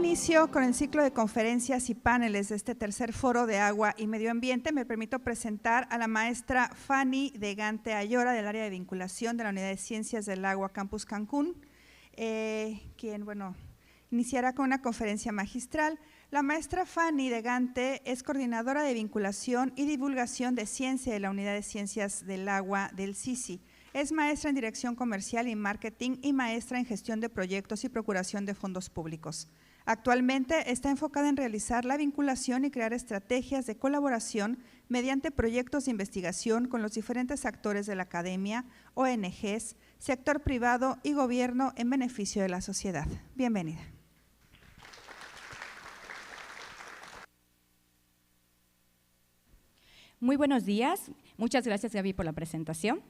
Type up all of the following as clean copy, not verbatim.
inicio con el ciclo de conferencias y paneles de este tercer foro de agua y medio ambiente, me permito presentar a la maestra Fanny de Gante Ayora del área de vinculación de la Unidad de Ciencias del Agua Campus Cancún, quien, iniciará con una conferencia magistral. La maestra Fanny de Gante es coordinadora de vinculación y divulgación de ciencia de la Unidad de Ciencias del Agua del CICI. Es maestra en Dirección Comercial y Marketing y maestra en Gestión de Proyectos y Procuración de Fondos Públicos. Actualmente está enfocada en realizar la vinculación y crear estrategias de colaboración mediante proyectos de investigación con los diferentes actores de la academia, ONGs, sector privado y gobierno en beneficio de la sociedad. Bienvenida. Muy buenos días. Muchas gracias, Gaby, por la presentación.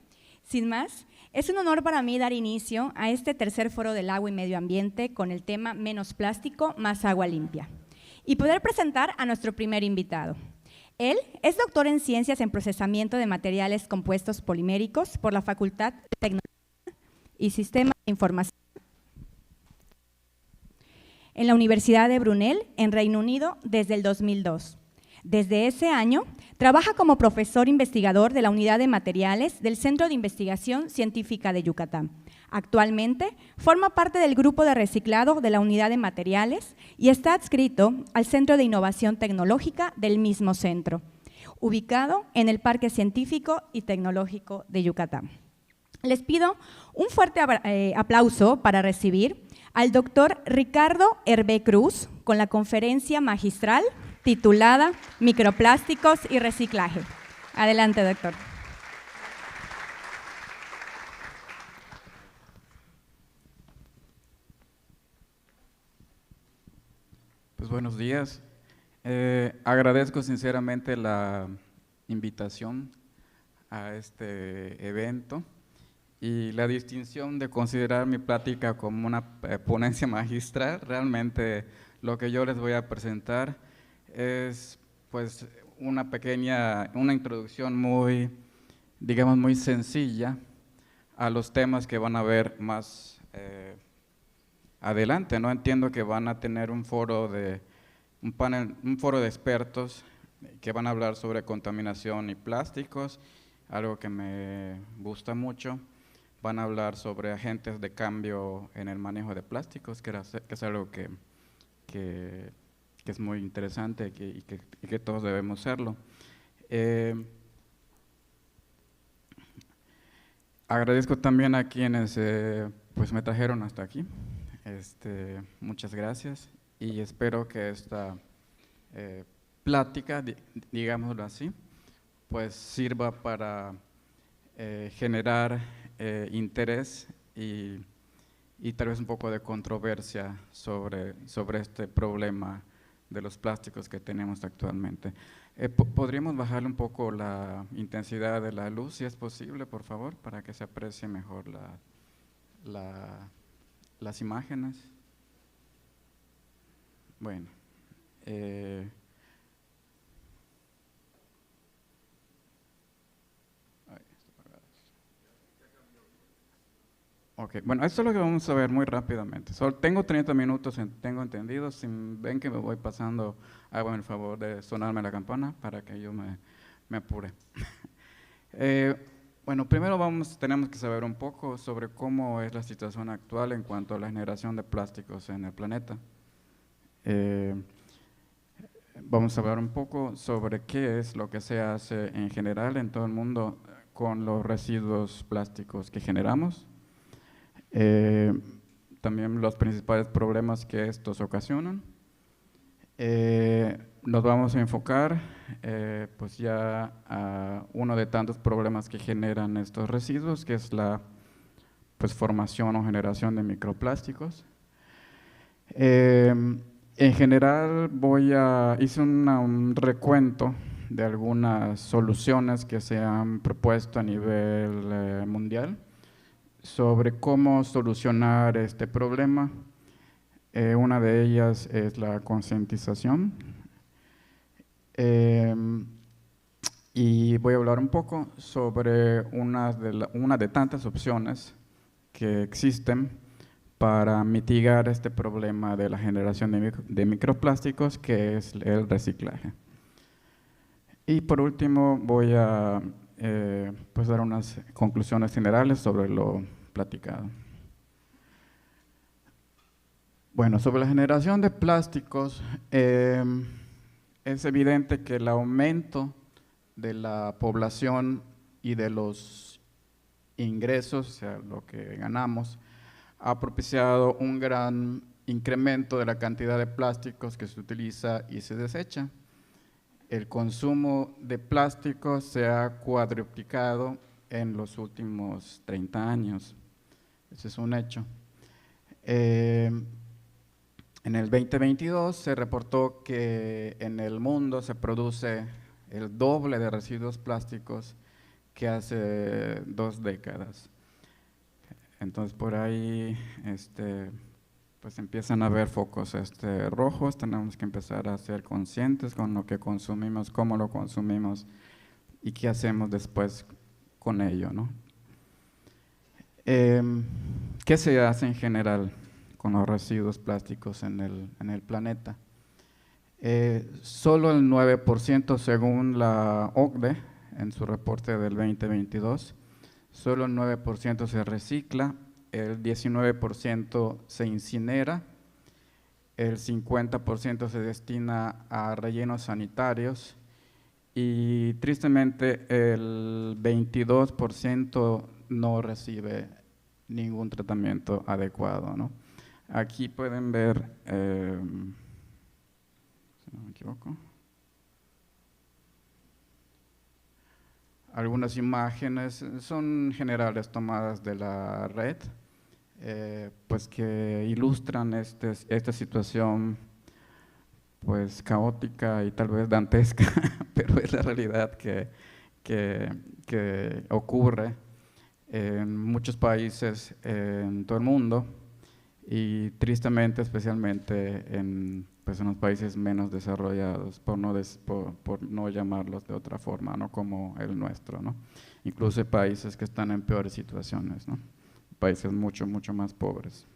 Sin más, es un honor para mí dar inicio a este tercer foro del agua y medio ambiente con el tema Menos plástico, más agua limpia y poder presentar a nuestro primer invitado. Él es doctor en Ciencias en Procesamiento de Materiales Compuestos Poliméricos por la Facultad de Tecnología y Sistemas de Información en la Universidad de Brunel, en Reino Unido, desde el 2002. Desde ese año, trabaja como profesor investigador de la Unidad de Materiales del Centro de Investigación Científica de Yucatán. Actualmente, forma parte del Grupo de Reciclado de la Unidad de Materiales y está adscrito al Centro de Innovación Tecnológica del mismo centro, ubicado en el Parque Científico y Tecnológico de Yucatán. Les pido un fuerte aplauso para recibir al doctor Ricardo Hervé Cruz con la conferencia magistral titulada Microplásticos y Reciclaje. Adelante, doctor. Pues buenos días. Agradezco sinceramente la invitación a este evento y la distinción de considerar mi plática como una ponencia magistral. Realmente lo que yo les voy a presentar es pues una introducción muy, digamos, muy sencilla a los temas que van a ver más adelante, ¿no? Entiendo que van a tener un foro de expertos que van a hablar sobre contaminación y plásticos, algo que me gusta mucho. Van a hablar sobre agentes de cambio en el manejo de plásticos, que es algo que es muy interesante y que todos debemos hacerlo. Agradezco también a quienes pues me trajeron hasta aquí. Muchas gracias y espero que esta plática, digámoslo así, pues sirva para generar interés y tal vez un poco de controversia sobre este problema de los plásticos que tenemos actualmente. ¿Podríamos bajarle un poco la intensidad de la luz, si es posible, por favor, para que se aprecie mejor las imágenes? Bueno. Ok, bueno, esto es lo que vamos a ver muy rápidamente. Solo tengo 30 minutos, tengo entendido. Si ven que me voy pasando, hagan el favor de sonarme la campana para que yo me apure. Bueno, primero tenemos que saber un poco sobre cómo es la situación actual en cuanto a la generación de plásticos en el planeta. Vamos a hablar un poco sobre qué es lo que se hace en general en todo el mundo con los residuos plásticos que generamos. También los principales problemas que estos ocasionan. Nos vamos a enfocar pues ya a uno de tantos problemas que generan estos residuos, que es la pues, formación o generación de microplásticos. En general hice un recuento de algunas soluciones que se han propuesto a nivel mundial sobre cómo solucionar este problema. Una de ellas es la concientización. Y voy a hablar un poco sobre una de tantas opciones que existen para mitigar este problema de la generación de microplásticos, que es el reciclaje. Y por último voy a pues dar unas conclusiones generales sobre lo platicado. Bueno, sobre la generación de plásticos, es evidente que el aumento de la población y de los ingresos, o sea, lo que ganamos, ha propiciado un gran incremento de la cantidad de plásticos que se utiliza y se desecha. El consumo de plásticos se ha cuadruplicado en los últimos 30 años. Ese es un hecho. En el 2022 se reportó que en el mundo se produce el doble de residuos plásticos que hace 2 décadas. Entonces, por ahí pues empiezan a haber focos rojos. Tenemos que empezar a ser conscientes con lo que consumimos, cómo lo consumimos y qué hacemos después con ello, ¿no? ¿Qué se hace en general con los residuos plásticos en el planeta? Solo el 9%, según la OCDE, en su reporte del 2022, solo el 9% se recicla, el 19% se incinera, el 50% se destina a rellenos sanitarios y tristemente el 22% no recibe ningún tratamiento adecuado, ¿no? Aquí pueden ver, si no me equivoco, algunas imágenes, son generales tomadas de la red, pues que ilustran esta situación pues caótica y tal vez dantesca, pero es la realidad que ocurre en muchos países en todo el mundo y tristemente especialmente en los países menos desarrollados, por no llamarlos de otra forma, ¿no? Como el nuestro, ¿no? Incluso países que están en peores situaciones, ¿no? Países mucho, mucho más pobres.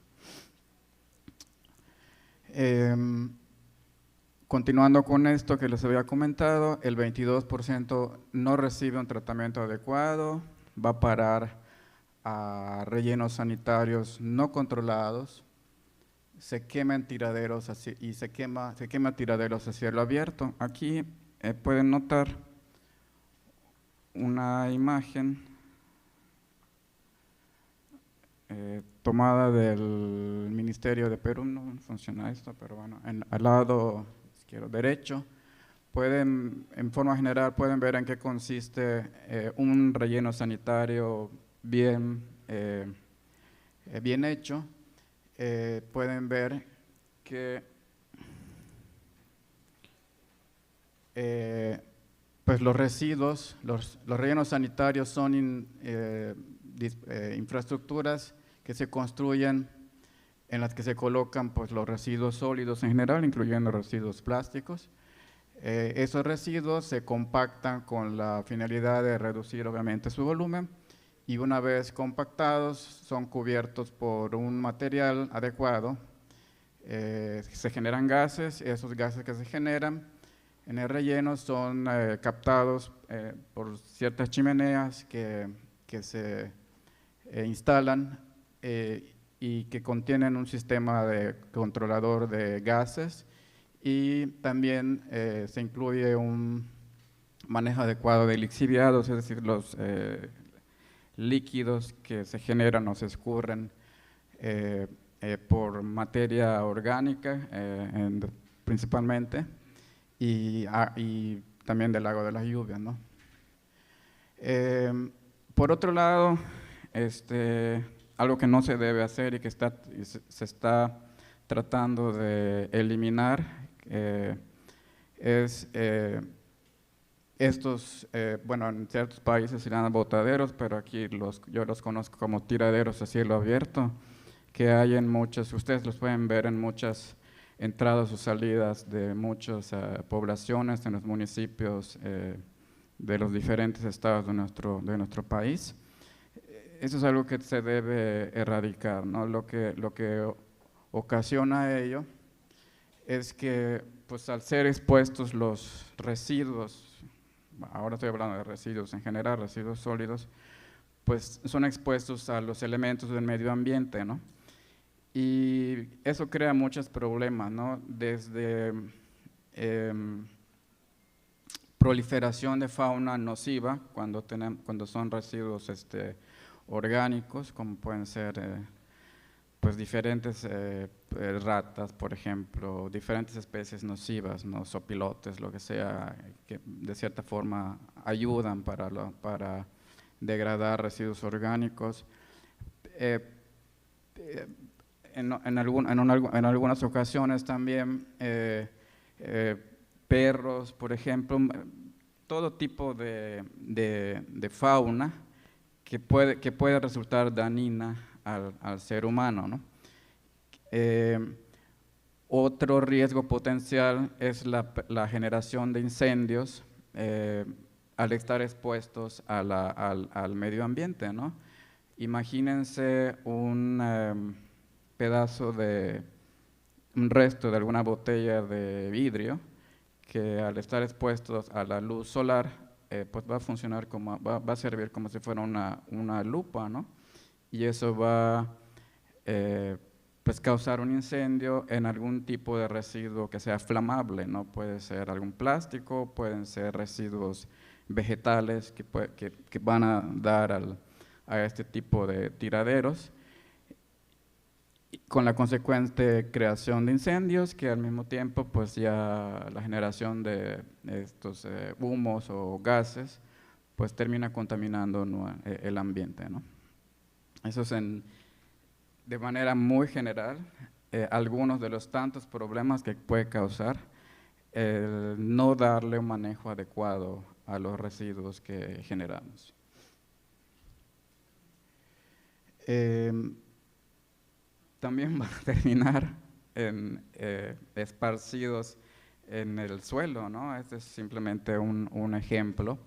Continuando con esto que les había comentado, el 22% no recibe un tratamiento adecuado, va a parar a rellenos sanitarios no controlados, se queman tiraderos y se quema tiraderos a cielo abierto. Aquí pueden notar una imagen tomada del Ministerio de Perú, no funciona esto, pero bueno, al lado izquierdo derecho, en forma general pueden ver en qué consiste un relleno sanitario bien hecho. Pueden ver que pues los residuos, los rellenos sanitarios son infraestructuras que se construyen en las que se colocan pues, los residuos sólidos en general, incluyendo residuos plásticos. Esos residuos se compactan con la finalidad de reducir obviamente su volumen y una vez compactados son cubiertos por un material adecuado, se generan gases, esos gases que se generan en el relleno son captados por ciertas chimeneas que se instalan y que contienen un sistema de controlador de gases y también se incluye un manejo adecuado de lixiviados, es decir, los líquidos que se generan o se escurren por materia orgánica principalmente y también del agua de las lluvias, ¿no? Por otro lado, algo que no se debe hacer y que se está tratando de eliminar es bueno, en ciertos países se llaman botaderos, pero aquí yo los conozco como tiraderos a cielo abierto, que hay en muchas, ustedes los pueden ver en muchas entradas o salidas de muchas poblaciones en los municipios de los diferentes estados de nuestro país. eso es algo que se debe erradicar, ¿no? Lo que ocasiona ello es que, pues, al ser expuestos los residuos, ahora estoy hablando de residuos en general, residuos sólidos, pues son expuestos a los elementos del medio ambiente, ¿no? Y eso crea muchos problemas, ¿no? Desde proliferación de fauna nociva, cuando son residuos orgánicos, como pueden ser pues diferentes ratas, por ejemplo, diferentes especies nocivas, ¿no? Zopilotes, lo que sea, que de cierta forma ayudan para degradar residuos orgánicos. En algunas ocasiones también perros, por ejemplo, todo tipo de fauna que puede resultar dañina al ser humano, ¿no? Otro riesgo potencial es la generación de incendios al estar expuestos al medio ambiente, ¿no? Imagínense un resto de alguna botella de vidrio que al estar expuestos a la luz solar, pues va a funcionar va a servir como si fuera una lupa, ¿no? Y eso va pues causar un incendio en algún tipo de residuo que sea flamable, ¿no? Puede ser algún plástico, pueden ser residuos vegetales que van a dar a este tipo de tiraderos, con la consecuente creación de incendios, que al mismo tiempo pues ya la generación de estos humos o gases pues termina contaminando, ¿no?, el ambiente, ¿no? Eso es de manera muy general algunos de los tantos problemas que puede causar el no darle un manejo adecuado a los residuos que generamos. También van a terminar esparcidos en el suelo, ¿no? Este es simplemente un ejemplo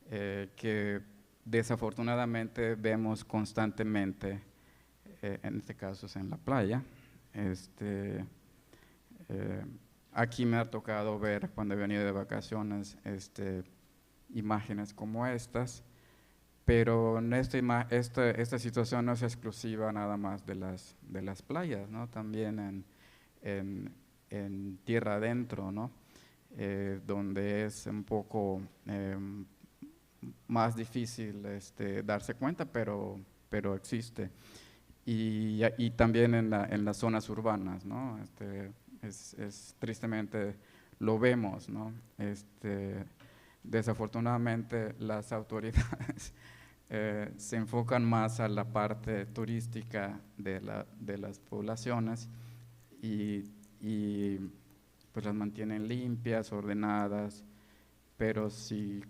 que desafortunadamente vemos constantemente, en este caso es en la playa. Aquí me ha tocado ver, cuando he venido de vacaciones, imágenes como estas, pero esta situación no es exclusiva nada más de las playas, ¿no? También en tierra adentro, ¿no? Donde es un poco más difícil darse cuenta, pero existe. Y también en las zonas urbanas, ¿no? Tristemente lo vemos, ¿no? Desafortunadamente las autoridades se enfocan más a la parte turística de las poblaciones y pues las mantienen limpias, ordenadas, pero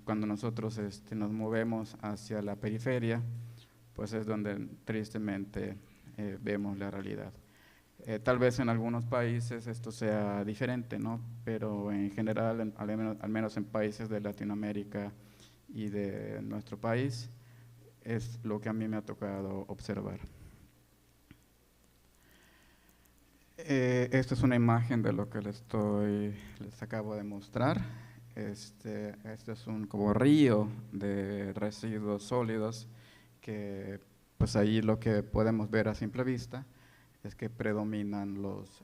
cuando nosotros nos movemos hacia la periferia, pues es donde tristemente vemos la realidad. Tal vez en algunos países esto sea diferente, ¿no? Pero en general, al menos en países de Latinoamérica y de nuestro país, es lo que a mí me ha tocado observar. Esta es una imagen de lo que les acabo de mostrar. Este es un como río de residuos sólidos que, pues ahí lo que podemos ver a simple vista es que predominan los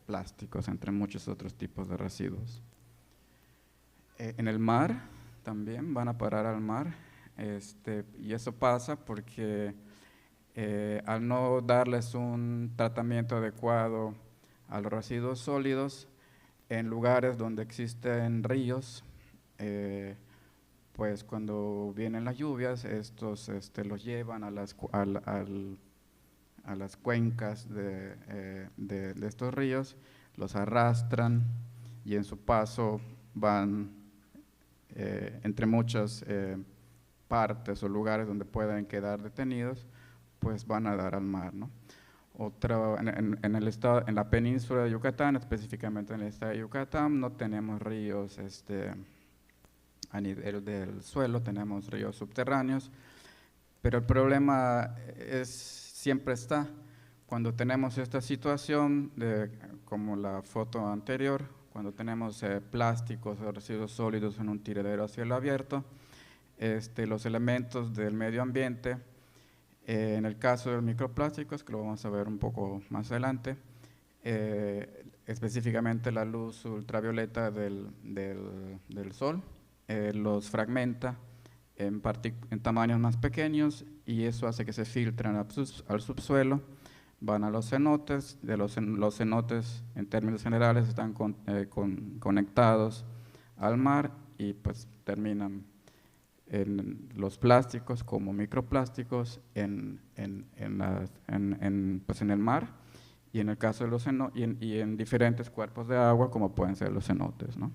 plásticos entre muchos otros tipos de residuos. En el mar también van a parar al mar, y eso pasa porque al no darles un tratamiento adecuado a los residuos sólidos en lugares donde existen ríos, pues cuando vienen las lluvias, estos los llevan a las cuencas de estos ríos, los arrastran y en su paso van entre muchas partes o lugares donde pueden quedar detenidos, pues van a dar al mar, ¿no? En la península de Yucatán, específicamente en el estado de Yucatán, no tenemos ríos a nivel del suelo, tenemos ríos subterráneos, Pero el problema siempre está cuando tenemos esta situación, como la foto anterior, cuando tenemos plásticos o residuos sólidos en un tiradero a cielo abierto, los elementos del medio ambiente, en el caso de los microplásticos, que lo vamos a ver un poco más adelante, específicamente la luz ultravioleta del sol, los fragmenta en tamaños más pequeños y eso hace que se filtren al subsuelo, van a los cenotes, los cenotes en términos generales están conectados al mar y pues terminan en los plásticos como microplásticos en el mar y en el caso de los y en diferentes cuerpos de agua como pueden ser los cenotes, ¿no?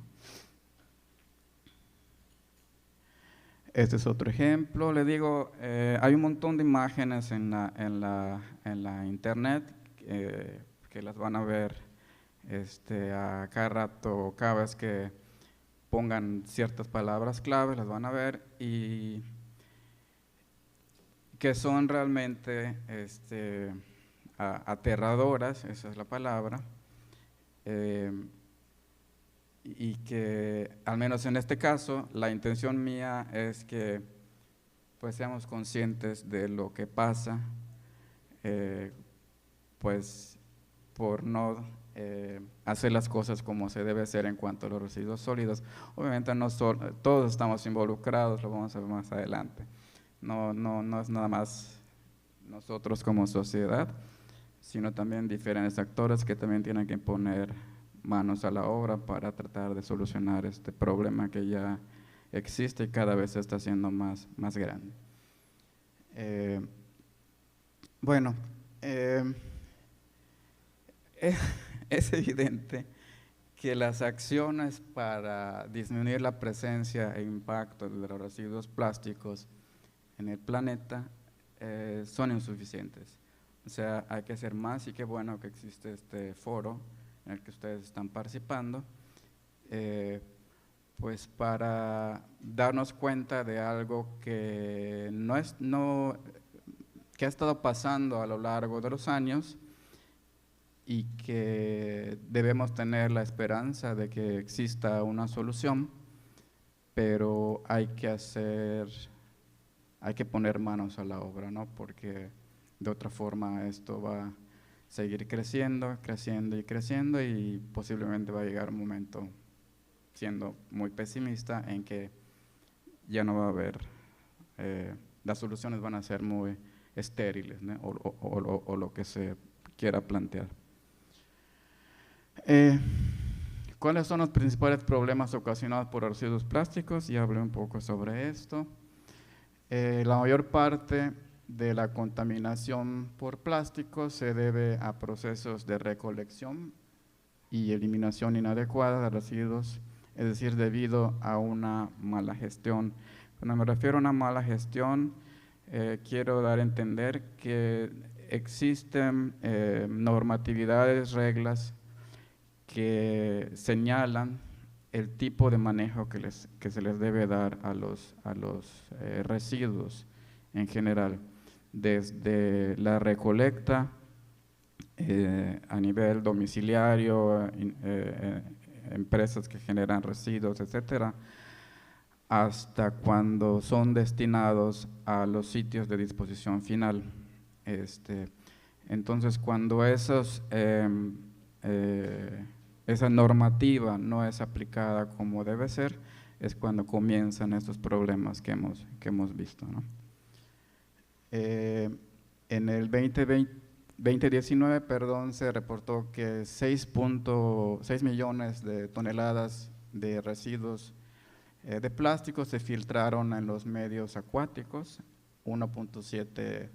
Este es otro ejemplo. Le digo, hay un montón de imágenes en la internet que las van a ver a cada rato, cada vez que pongan ciertas palabras claves, las van a ver y que son realmente aterradoras, esa es la palabra, y que al menos en este caso la intención mía es que pues seamos conscientes de lo que pasa, pues por no hacer las cosas como se debe hacer en cuanto a los residuos sólidos. Obviamente no todos estamos involucrados, lo vamos a ver más adelante. No es nada más nosotros como sociedad, sino también diferentes actores que también tienen que poner manos a la obra para tratar de solucionar este problema que ya existe y cada vez se está haciendo más grande. Es evidente que las acciones para disminuir la presencia e impacto de los residuos plásticos en el planeta son insuficientes. O sea, hay que hacer más y qué bueno que existe este foro en el que ustedes están participando, pues para darnos cuenta de algo que que ha estado pasando a lo largo de los años y que debemos tener la esperanza de que exista una solución, pero hay que poner manos a la obra, ¿no? Porque de otra forma esto va a seguir creciendo y posiblemente va a llegar un momento, siendo muy pesimista, en que ya no va a haber, las soluciones van a ser muy estériles, ¿no? o lo que se quiera plantear. ¿Cuáles son los principales problemas ocasionados por los residuos plásticos? Ya hablé un poco sobre esto. La mayor parte de la contaminación por plásticos se debe a procesos de recolección y eliminación inadecuada de residuos, es decir, debido a una mala gestión. Cuando me refiero a una mala gestión, quiero dar a entender que existen normatividades, reglas que señalan el tipo de manejo que se les debe dar a los residuos en general, desde la recolecta a nivel domiciliario, empresas que generan residuos, etcétera, hasta cuando son destinados a los sitios de disposición final. Entonces, cuando esa normativa no es aplicada como debe ser, es cuando comienzan estos problemas que hemos visto, ¿no? En el 2019, se reportó que 6 millones de toneladas de residuos de plástico se filtraron en los medios acuáticos, 1.7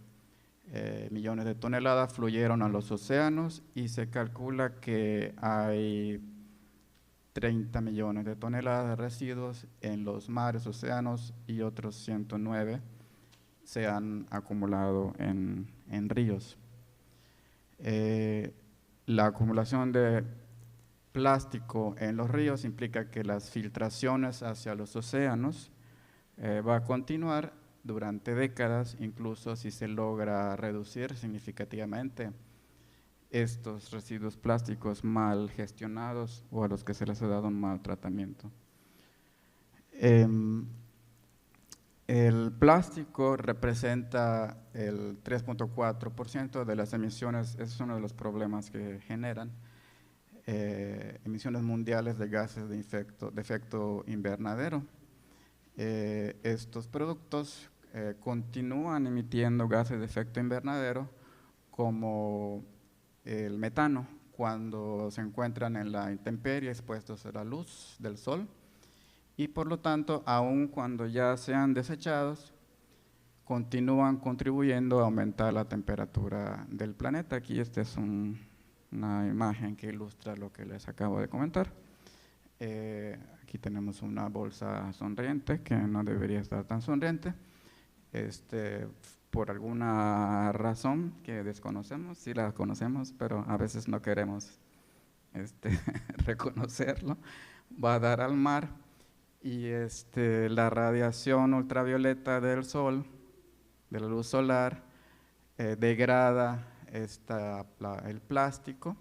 millones de toneladas fluyeron a los océanos y se calcula que hay 30 millones de toneladas de residuos en los mares, océanos y otros 109 se han acumulado en ríos. La acumulación de plástico en los ríos implica que las filtraciones hacia los océanos va a continuar durante décadas, incluso si se logra reducir significativamente estos residuos plásticos mal gestionados o a los que se les ha dado un mal tratamiento. El plástico representa el 3.4% de las emisiones, es uno de los problemas que generan emisiones mundiales de gases de efecto invernadero. Estos productos continúan emitiendo gases de efecto invernadero como el metano cuando se encuentran en la intemperie expuestos a la luz del sol, y por lo tanto, aun cuando ya sean desechados, continúan contribuyendo a aumentar la temperatura del planeta. Aquí esta es una imagen que ilustra lo que les acabo de comentar. Aquí tenemos una bolsa sonriente que no debería estar tan sonriente. Por alguna razón que desconocemos, sí la conocemos, pero a veces no queremos reconocerlo, va a dar al mar. Y la radiación ultravioleta del sol, de la luz solar, degrada el plástico,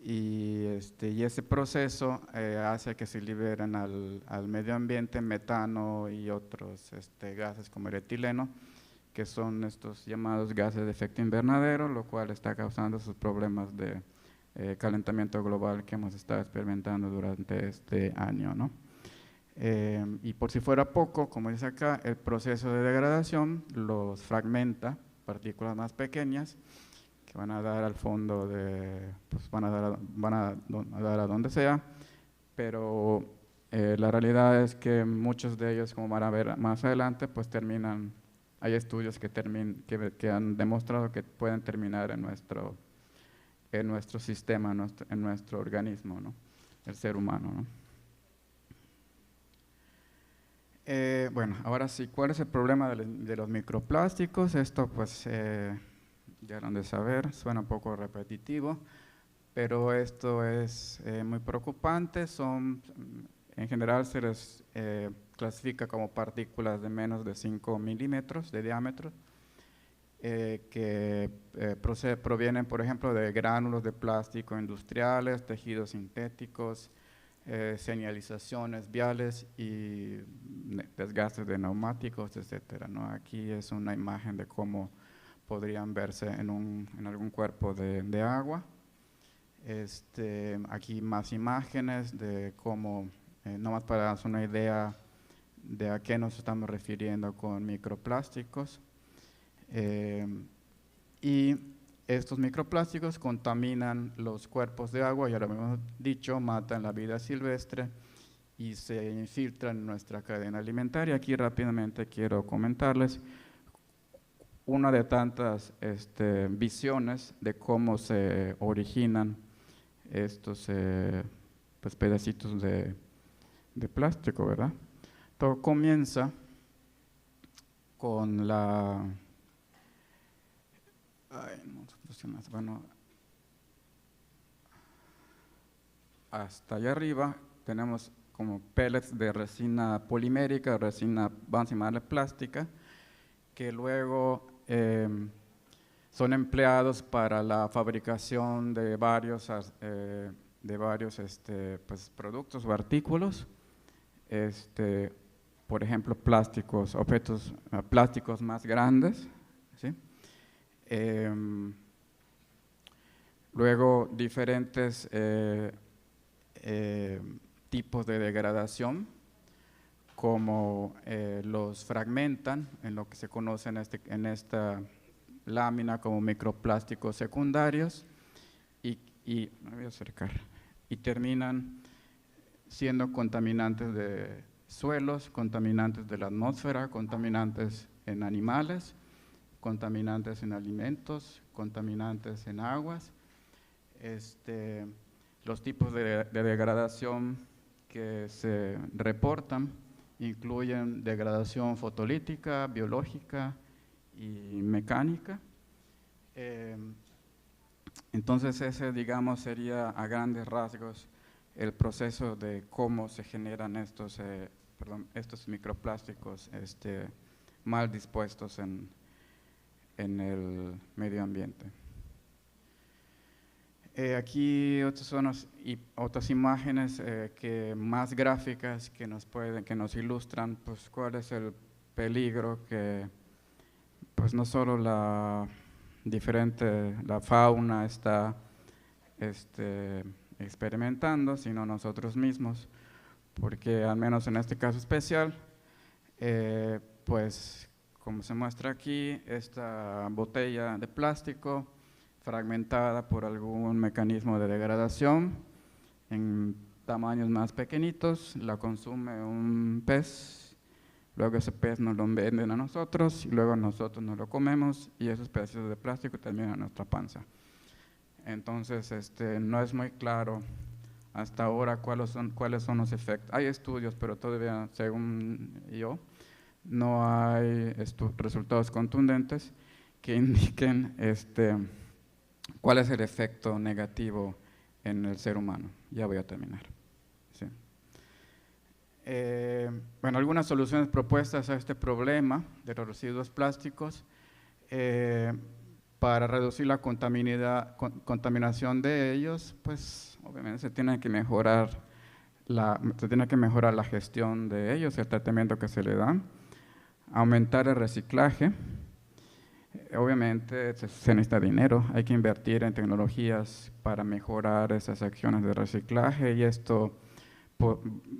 y ese proceso hace que se liberen al medio ambiente metano y otros gases como el etileno, que son estos llamados gases de efecto invernadero, lo cual está causando sus problemas de calentamiento global que hemos estado experimentando durante este año, ¿no? Y por si fuera poco, como dice acá, el proceso de degradación los fragmenta, partículas más pequeñas, que van a dar al fondo pues van a dar a donde sea, pero la realidad es que muchos de ellos, como van a ver más adelante, pues terminan, hay estudios que han demostrado que pueden terminar en nuestro sistema, en nuestro organismo, ¿no? El ser humano, ¿no? Bueno, ahora sí, ¿cuál es el problema de los microplásticos? Esto pues ya lo han de saber, suena un poco repetitivo, pero esto es muy preocupante. En general se les clasifica como partículas de menos de 5 milímetros de diámetro, que provienen, por ejemplo, de gránulos de plástico industriales, tejidos sintéticos, señalizaciones viales y desgastes de neumáticos, etcétera, ¿no? Aquí es una imagen de cómo podrían verse en algún cuerpo de agua. Aquí más imágenes de cómo, nomás para darnos una idea de a qué nos estamos refiriendo con microplásticos. Y estos microplásticos contaminan los cuerpos de agua, ya lo hemos dicho, matan la vida silvestre y se infiltran en nuestra cadena alimentaria. Aquí rápidamente quiero comentarles una de tantas visiones de cómo se originan estos pues, pedacitos de plástico, ¿verdad? Todo comienza con hasta allá arriba tenemos como pellets de resina polimérica, resina, vamos a llamarle plástica, que luego son empleados para la fabricación de varios pues, productos o artículos, por ejemplo, objetos plásticos más grandes, ¿sí? Luego diferentes tipos de degradación, como los fragmentan en lo que se conoce en esta lámina como microplásticos secundarios y me voy a acercar, y terminan siendo contaminantes de suelos, contaminantes de la atmósfera, contaminantes en animales, contaminantes en alimentos, contaminantes en aguas. Los tipos de degradación que se reportan incluyen degradación fotolítica, biológica y mecánica. Entonces ese, digamos, sería a grandes rasgos el proceso de cómo se generan estos estos microplásticos mal dispuestos en el medio ambiente. Aquí otras imágenes más gráficas que nos ilustran pues cuál es el peligro que pues no solo la fauna está experimentando, sino nosotros mismos, porque al menos en este caso especial, pues como se muestra aquí, esta botella de plástico fragmentada por algún mecanismo de degradación en tamaños más pequeñitos, la consume un pez, luego ese pez nos lo venden a nosotros y luego nosotros nos lo comemos y esos pedacitos de plástico terminan en nuestra panza. Entonces, no es muy claro hasta ahora cuáles son los efectos. Hay estudios, pero todavía, según yo, no hay resultados contundentes que indiquen cuál es el efecto negativo en el ser humano. Ya voy a terminar. Sí. Bueno, algunas soluciones propuestas a este problema de los residuos plásticos para reducir la contaminación de ellos, pues obviamente se tiene que mejorar la gestión de ellos, el tratamiento que se le da, aumentar el reciclaje. Obviamente se necesita dinero, hay que invertir en tecnologías para mejorar esas acciones de reciclaje y esto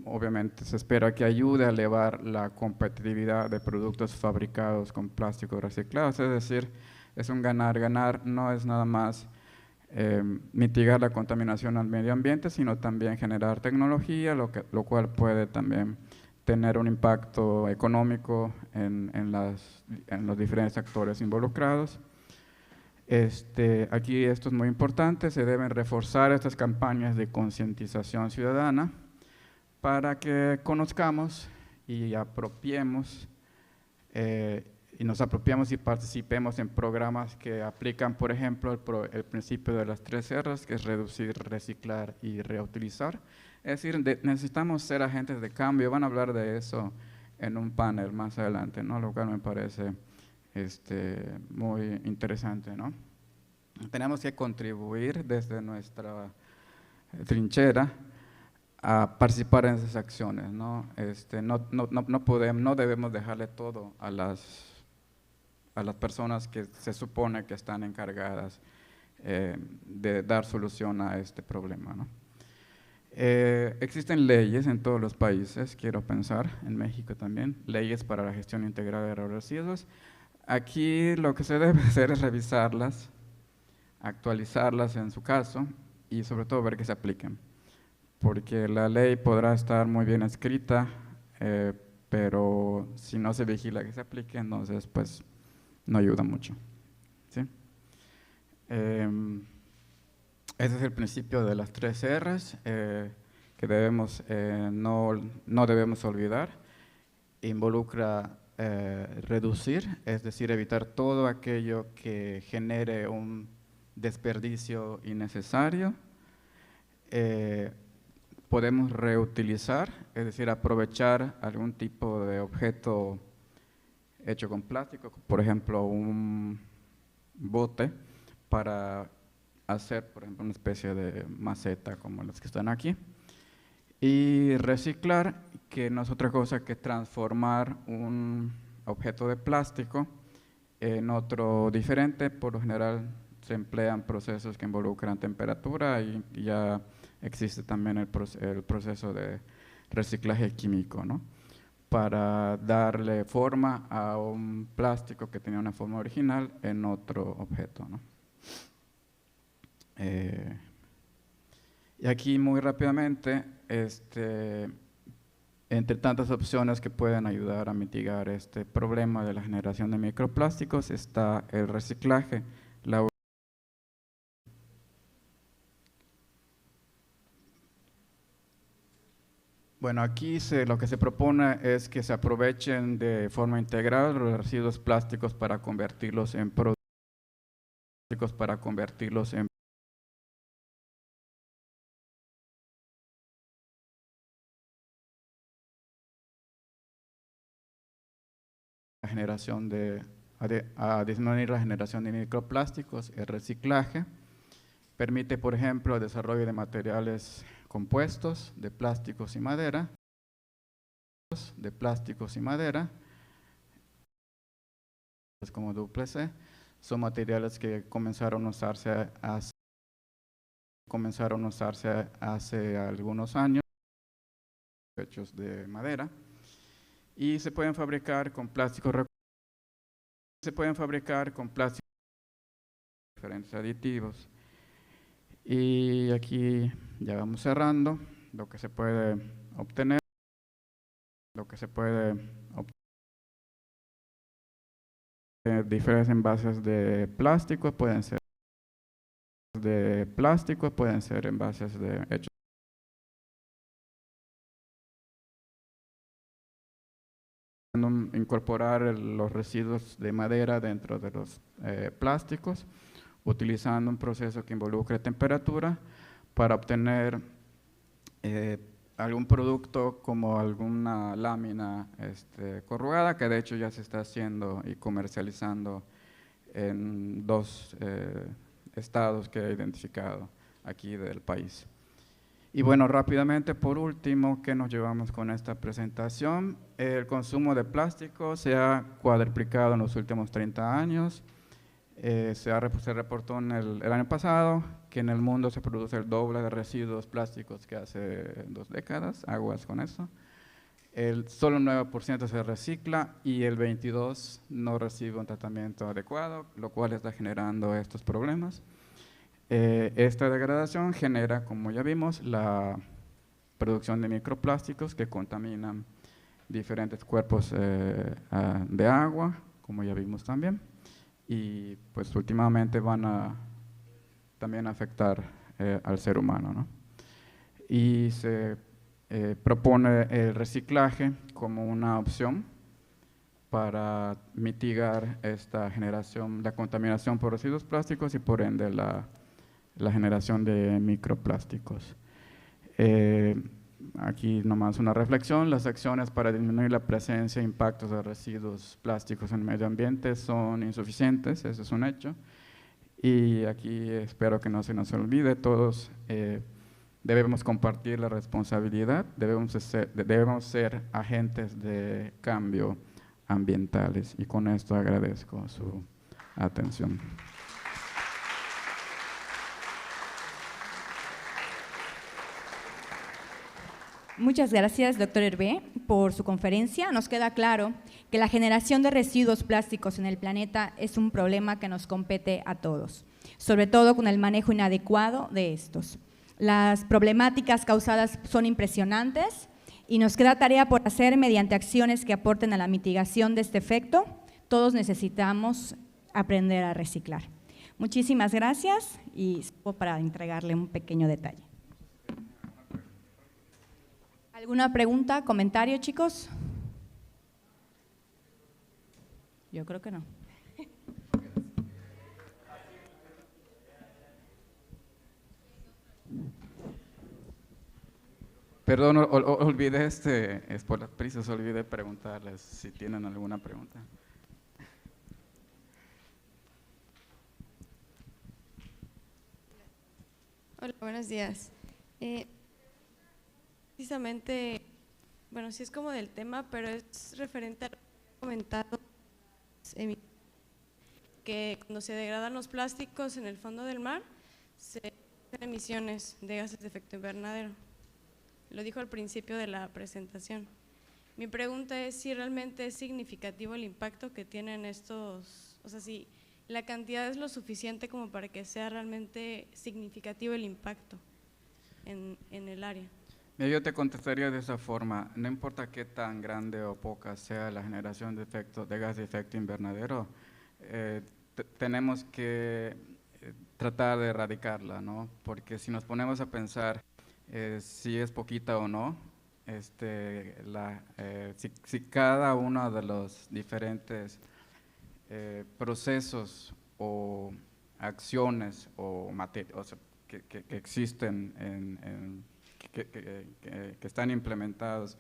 obviamente se espera que ayude a elevar la competitividad de productos fabricados con plástico reciclado, es decir, es un ganar-ganar, no es nada más mitigar la contaminación al medio ambiente, sino también generar tecnología, lo cual puede también tener un impacto económico en los diferentes actores involucrados. Aquí esto es muy importante, se deben reforzar estas campañas de concientización ciudadana para que conozcamos y nos apropiemos y participemos en programas que aplican, por ejemplo, el principio de las 3 R's, que es reducir, reciclar y reutilizar. Es decir, necesitamos ser agentes de cambio. Van a hablar de eso en un panel más adelante, ¿no? Lo cual me parece muy interesante, ¿no? Tenemos que contribuir desde nuestra trinchera a participar en esas acciones, ¿no? No debemos dejarle todo a las personas que se supone que están encargadas de dar solución a este problema, ¿no? Existen leyes en todos los países, quiero pensar, en México también, leyes para la gestión integral de los residuos. Aquí lo que se debe hacer es revisarlas, actualizarlas en su caso y sobre todo ver que se apliquen, porque la ley podrá estar muy bien escrita, pero si no se vigila que se aplique, entonces pues no ayuda mucho, ¿sí? Ese es el principio de las 3 R's que no debemos olvidar. Involucra reducir, es decir, evitar todo aquello que genere un desperdicio innecesario. Podemos reutilizar, es decir, aprovechar algún tipo de objeto hecho con plástico, por ejemplo, un bote para hacer, por ejemplo, una especie de maceta como las que están aquí. Y reciclar, que no es otra cosa que transformar un objeto de plástico en otro diferente. Por lo general se emplean procesos que involucran temperatura y ya existe también el proceso de reciclaje químico, ¿no? Para darle forma a un plástico que tenía una forma original en otro objeto, ¿no? Y aquí muy rápidamente, entre tantas opciones que pueden ayudar a mitigar este problema de la generación de microplásticos está el reciclaje. Bueno, aquí lo que se propone es que se aprovechen de forma integral los residuos plásticos para convertirlos en productos, generación a disminuir la generación de microplásticos, el reciclaje. Permite, por ejemplo, el desarrollo de materiales compuestos de plásticos y madera, como WC, son materiales que comenzaron a usarse hace algunos años, hechos de madera, y se pueden fabricar con plásticos diferentes aditivos. Y aquí ya vamos cerrando lo que se puede obtener. Diferentes envases de plástico pueden ser envases hechos incorporar los residuos de madera dentro de los plásticos, utilizando un proceso que involucre temperatura para obtener algún producto como alguna lámina corrugada, que de hecho ya se está haciendo y comercializando en 2 estados que he identificado aquí del país. Y bueno, rápidamente, por último, ¿qué nos llevamos con esta presentación? El consumo de plástico se ha cuadruplicado en los últimos 30 años. Se reportó el año pasado que en el mundo se produce el doble de residuos plásticos que hace 2 décadas, aguas con eso. Solo un 9% se recicla y el 22% no recibe un tratamiento adecuado, lo cual está generando estos problemas. Esta degradación genera, como ya vimos, la producción de microplásticos que contaminan diferentes cuerpos de agua, como ya vimos también, y pues últimamente van a también afectar al ser humano, ¿no? Y se propone el reciclaje como una opción para mitigar esta generación, la contaminación por residuos plásticos y por ende la generación de microplásticos. Aquí nomás una reflexión: las acciones para disminuir la presencia e impactos de residuos plásticos en el medio ambiente son insuficientes, eso es un hecho. Y aquí espero que no se nos olvide, todos debemos compartir la responsabilidad, debemos ser agentes de cambio ambientales. Y con esto agradezco su atención. Muchas gracias, doctor Hervé, por su conferencia. Nos queda claro que la generación de residuos plásticos en el planeta es un problema que nos compete a todos, sobre todo con el manejo inadecuado de estos. Las problemáticas causadas son impresionantes y nos queda tarea por hacer mediante acciones que aporten a la mitigación de este efecto. Todos necesitamos aprender a reciclar. Muchísimas gracias y para entregarle un pequeño detalle. ¿Alguna pregunta, comentario, chicos? Yo creo que no. Perdón, olvidé, por las prisas, olvidé preguntarles si tienen alguna pregunta. Hola, buenos días. Precisamente, bueno, sí es como del tema, pero es referente a lo que he comentado, que cuando se degradan los plásticos en el fondo del mar, se hacen emisiones de gases de efecto invernadero. Lo dijo al principio de la presentación. Mi pregunta es si realmente es significativo el impacto que tienen estos, o sea, si la cantidad es lo suficiente como para que sea realmente significativo el impacto en el área. Mira, yo te contestaría de esa forma: no importa qué tan grande o poca sea la generación de gas de efecto invernadero, tenemos que tratar de erradicarla, ¿no? Porque si nos ponemos a pensar si es poquita o no, si cada uno de los diferentes procesos o acciones que existen que están implementados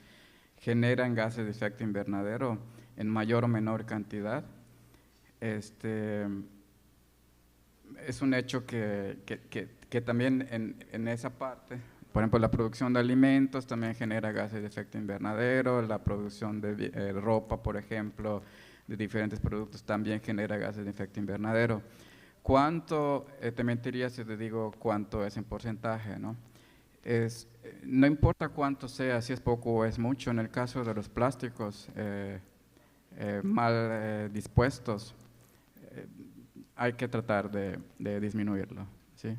generan gases de efecto invernadero, en mayor o menor cantidad. Es un hecho que también en esa parte, por ejemplo, la producción de alimentos también genera gases de efecto invernadero, la producción de ropa, por ejemplo, de diferentes productos también genera gases de efecto invernadero. ¿Cuánto? Te mentiría si te digo cuánto es en porcentaje, ¿no? No importa cuánto sea, si es poco o es mucho, en el caso de los plásticos mal dispuestos, hay que tratar de disminuirlo, ¿sí?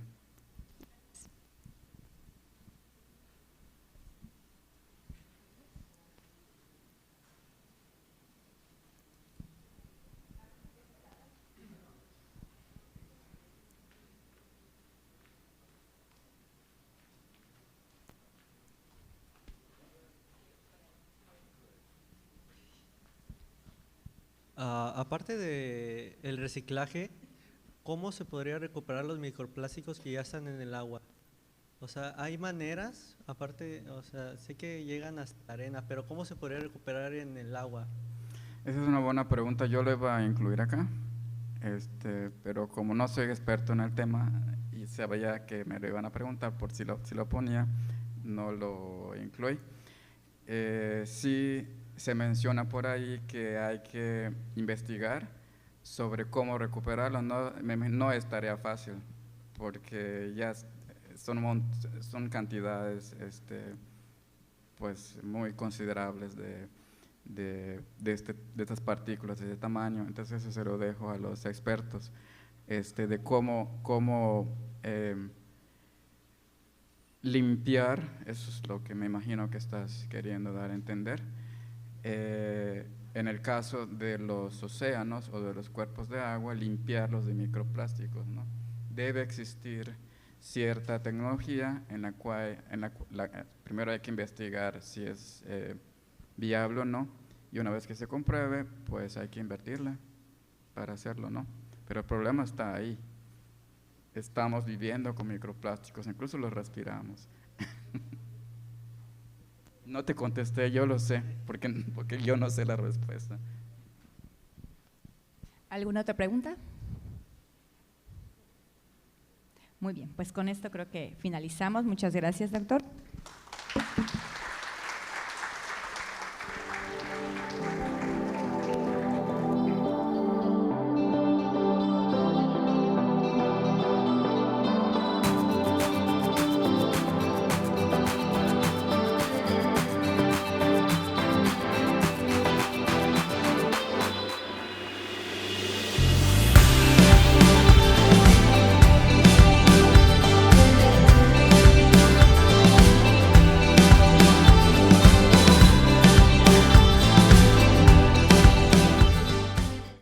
Aparte de el reciclaje, ¿cómo se podría recuperar los microplásticos que ya están en el agua? O sea, ¿hay maneras? Aparte, o sea, sé que llegan hasta la arena, pero ¿cómo se podría recuperar en el agua? Esa es una buena pregunta, yo lo iba a incluir acá, pero como no soy experto en el tema y sabía que me lo iban a preguntar por si lo ponía, no lo incluí. Sí se menciona por ahí que hay que investigar sobre cómo recuperarlo, no es tarea fácil, porque ya son cantidades pues muy considerables de estas partículas de ese tamaño. Entonces eso se lo dejo a los expertos de cómo limpiar, eso es lo que me imagino que estás queriendo dar a entender. En el caso de los océanos o de los cuerpos de agua, limpiarlos de microplásticos, ¿no? Debe existir cierta tecnología en la cual primero hay que investigar si es viable o no, y una vez que se compruebe, pues hay que invertirla para hacerlo, ¿no? Pero el problema está ahí. Estamos viviendo con microplásticos, incluso los respiramos. No te contesté, yo lo sé, porque yo no sé la respuesta. ¿Alguna otra pregunta? Muy bien, pues con esto creo que finalizamos. Muchas gracias, doctor.